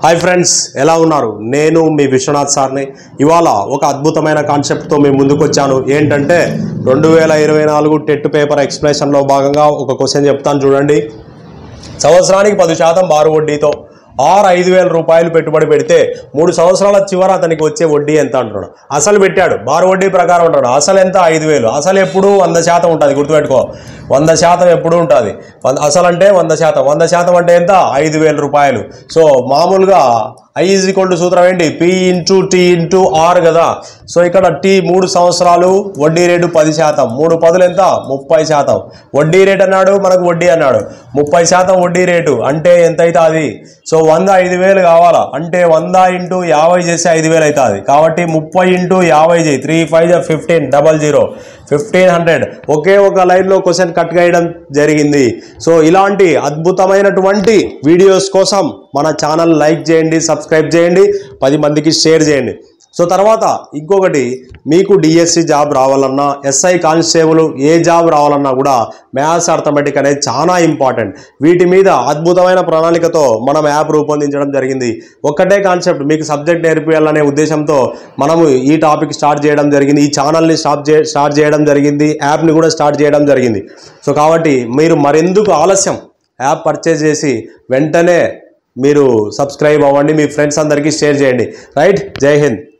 hi friends ఎలా ఉన్నారు నేను మీ విశ్వనాథ్ సార్ని ఇవాళ ఒక అద్భుతమైన కాన్సెప్ట్ తో మీ ముందుకు వచ్చాను ఏంటంటే 2024 టెట్ పేపర్ ఎక్స్‌ప్లనేషన్ లో భాగంగా ఒక క్వశ్చన్ చెప్తాను చూడండి సంవత్సరానికి 10% బారు వడ్డీతో ఆర్ 5000 రూపాయలు పెట్టుబడి పెడితే 3 సంవత్సరాల చివర అతనికి వచ్చే వడ్డీ ఎంత అంటున్నాడు అసలు పెట్టాడు బారు వడ్డీ ప్రకారం అంటాడు అసలు ఎంత 5000 అసలు ఎప్పుడు 100% ఉంటుంది గుర్తుపెట్టుకో 100% ఎప్పుడు ఉంటుంది అసలు అంటే 100% 100% అంటే ఎంత 5000 రూపాయలు సో మామూలుగా I is equal to సూత్రం ఏంటి P into T into R కదా సో ఇక్కడ T 3 సంవత్సరాలు వడ్డీ రేటు 10% 3 పదులు ఎంత 30% వడ్డీ రేట్ అన్నాడు మనకు వడ్డీ అన్నాడు 30% వడ్డీ రేటు అంటే ఎంత అవుతుంది సో 100 5000 కావాలా అంటే 100 into 50 చేస్తే 5000 అవుతుంది కాబట్టి 30 into 50 చేయి 3 5 15 1500 ఒకే ఒక లైన్ లో క్వశ్చన్ కట్ చేయడం జరిగింది సో ఇలాంటి అద్భుతమైనటువంటి వీడియోస్ కోసం మన ఛానల్ లైక్ చేయండి సబ్స్క్రైబ్ చేయండి 10 మందికి షేర్ చేయండి సో తర్వాత ఇంకొకటి మీకు డిఎస్సి జాబ్ రావాలన్నా ఎస్ఐ కానిస్టేబుల్ ఏ జాబ్ రావాలన్నా కూడా మ్యాథ్స్ అర్థమెటిక్ అనేది చాలా ఇంపార్టెంట్ వీటి మీద అద్భుతమైన ప్రణాళికతో మనం యాప్ రూపొందించడం జరిగింది ఒక్కటే కాన్సెప్ట్ మీకు సబ్జెక్ట్ నేర్పియాలనే ఉద్దేశంతో మనము ఈ టాపిక్ స్టార్ట్ చేయడం జరిగింది ఈ ఛానల్ని స్టార్ట్ చేయడం జరిగింది యాప్ని కూడా స్టార్ట్ చేయడం జరిగింది సో కాబట్టి మీరు మరెందుకు ఆలస్యం యాప్ పర్చేజ్ చేసి వెంటనే మీరు సబ్స్క్రైబ్ అవ్వండి మీ ఫ్రెండ్స్ అందరికీ షేర్ చేయండి రైట్ జై హింద్